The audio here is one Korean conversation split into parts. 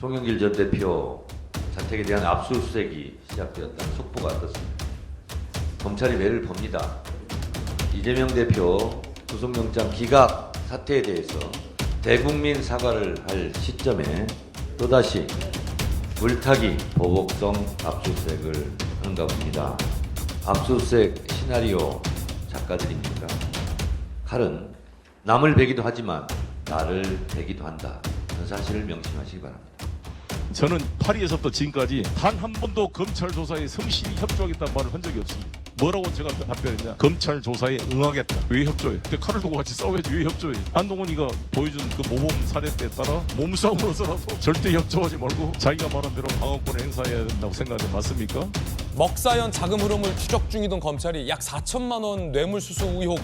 송영길 전 대표 자택에 대한 압수수색이 시작되었다는 속보가 떴습니다. 검찰이 매를 봅니다. 이재명 대표 구속영장 기각 사태에 대해서 대국민 사과를 할 시점에 또다시 물타기 보복성 압수수색을 하는가 봅니다. 압수수색 시나리오 작가들입니까? 칼은 남을 베기도 하지만 나를 베기도 한다. 그 사실을 명심하시기 바랍니다. 저는 파리에서부터 지금까지 단 한 번도 검찰 조사에 성실히 협조하겠다는 말을 한 적이 없습니다. 뭐라고 제가 답변했냐? 검찰 조사에 응하겠다. 왜 협조해? 근데 칼을 두고 같이 싸워야지 왜 협조해? 한동훈이가 보여준 그 모범 사례 때 따라 몸싸움으로서라도 절대 협조하지 말고 자기가 말한 대로 방어권을 행사해야 된다고 생각하는 맞습니까? 먹사연 자금 흐름을 추적 중이던 검찰이 약 4천만 원 뇌물수수 의혹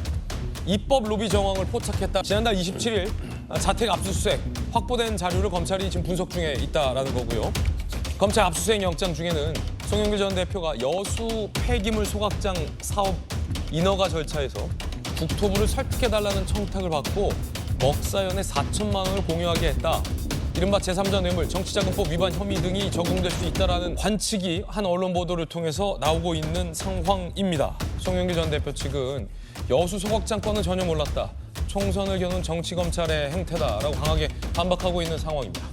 입법 로비 정황을 포착했다. 지난달 27일 자택 압수수색 확보된 자료를 검찰이 지금 분석 중에 있다라는 거고요. 검찰 압수수색 영장 중에는 송영길 전 대표가 여수 폐기물 소각장 사업 인허가 절차에서 국토부를 설득해달라는 청탁을 받고 먹사연에 4천만 원을 공유하게 했다. 이른바 제3자 뇌물, 정치자금법 위반 혐의 등이 적용될 수 있다는 관측이 한 언론 보도를 통해서 나오고 있는 상황입니다. 송영길 전 대표 측은 여수 소각장 건은 전혀 몰랐다. 총선을 겨눈 정치검찰의 행태다라고 강하게 반박하고 있는 상황입니다.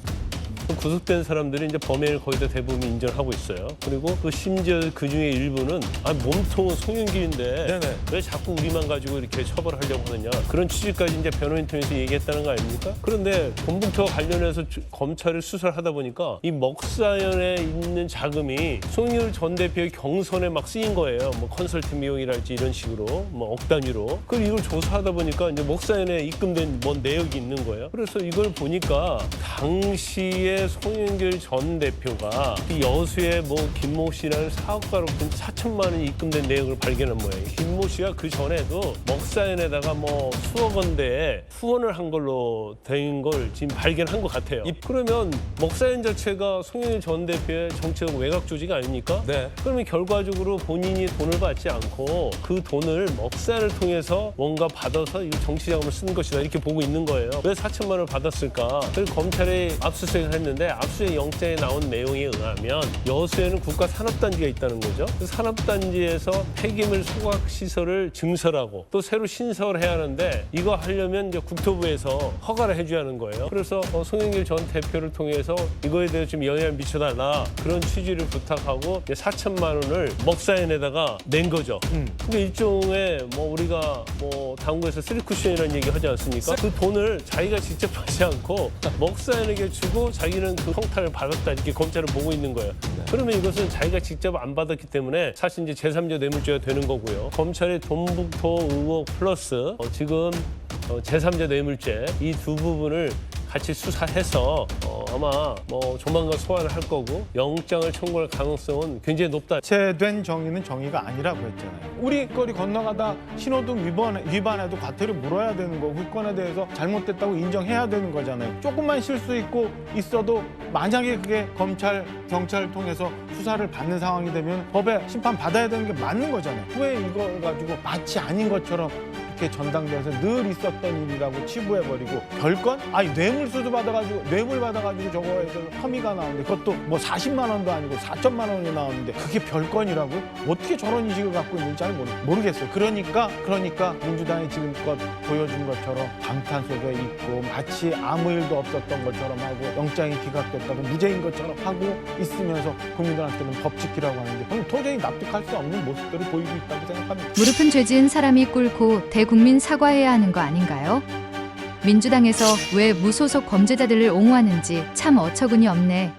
구속된 사람들이 이제 범행을 거의 다 대부분 인정하고 있어요. 그리고 또 심지어 그 중에 일부는 몸통은 송영길인데 네네. 왜 자꾸 우리만 가지고 이렇게 처벌하려고 하느냐 그런 취지까지 이제 변호인 통해서 얘기했다는 거 아닙니까? 그런데 돈봉투와 관련해서 검찰을 수사를 하다 보니까 이 먹사연에 있는 자금이 송영길 전 대표의 경선에 막 쓰인 거예요. 뭐 컨설팅 비용이랄지 이런 식으로 뭐 억 단위로. 그걸 이걸 조사하다 보니까 이제 먹사연에 입금된 뭔 내역이 있는 거예요. 그래서 이걸 보니까 당시에 송영길 전 대표가 그 여수에 뭐 김모 씨라는 사업가로 4천만 원이 입금된 내역을 발견한 모양이에요. 김모 씨가 그 전에도 먹사연에다가 뭐 수억 원대에 후원을 한 걸로 된 걸 지금 발견한 것 같아요. 그러면 먹사연 자체가 송영길 전 대표의 정치적 외곽 조직 아닙니까? 네. 그러면 결과적으로 본인이 돈을 받지 않고 그 돈을 먹사연을 통해서 뭔가 받아서 이 정치자금을 쓴 것이다 이렇게 보고 있는 거예요. 왜 4천만 원을 받았을까? 그래서 검찰이 압수수색을 했는데 압수수색 영장에 나온 내용에 의하면 여수에는 국가 산업단지가 있다는 거죠. 그 산업단지에서 폐기물 소각 시설을 증설하고 또 새로 신설해야 하는데 이거 하려면 이제 국토부에서 허가를 해줘야 하는 거예요. 그래서 송영길 전 대표를 통해서 이거에 대해서 좀 영향을 미쳐달라 그런 취지를 부탁하고 4천만 원을 먹사연에다가 낸 거죠. 근데 일종의 뭐 우리가 뭐 당구에서 쓰리쿠션이라는 얘기 하지 않습니까? 그 돈을 자기가 직접 받지 않고 먹사연에게 주고 자기는 그 형태를 받았다 이렇게 검찰은 보고 있는 거예요. 그러면 이것은 자기가 직접 안 받았기 때문에 사실 이제 제3자 뇌물죄가 되는 거고요. 검찰의 돈북토 의혹 플러스 지금 제3자 뇌물죄 이 두 부분을 같이 수사해서 아마 뭐 조만간 소환을 할 거고 영장을 청구할 가능성은 굉장히 높다. 제된 정의는 정의가 아니라고 했잖아요. 우리 거리 건너가다 신호등 위반해도 과태료 물어야 되는 거고 그건에 대해서 잘못됐다고 인정해야 되는 거잖아요. 조금만 실수 있어도 만약에 그게 검찰, 경찰을 통해서 수사를 받는 상황이 되면 법에 심판 받아야 되는 게 맞는 거잖아요. 왜 이걸 가지고 마치 아닌 것처럼 이렇게 전당대회에서 늘 있었던 일이라고 치부해버리고 별건? 아니 뇌물수수 받아가지고 뇌물 받아가지고 저거에서 혐의가 나오는데 그것도 뭐 40만 원도 아니고 4천만 원이 나오는데 그게 별건이라고? 어떻게 저런 인식을 갖고 있는지 잘 모르겠어요. 그러니까 민주당이 지금껏 보여준 것처럼 방탄소년단에 있고 마치 아무 일도 없었던 것처럼 하고 영장이 기각됐다고 무죄인 것처럼 하고 있으면서 국민들한테는 법 지키라고 하는데 그럼 도저히 납득할 수 없는 모습들을 보이고 있다고 생각합니다. 무릎은 죄 지은 사람이 꿇고 대국민 사과해야 하는 거 아닌가요? 민주당에서 왜 무소속 범죄자들을 옹호하는지 참 어처구니 없네.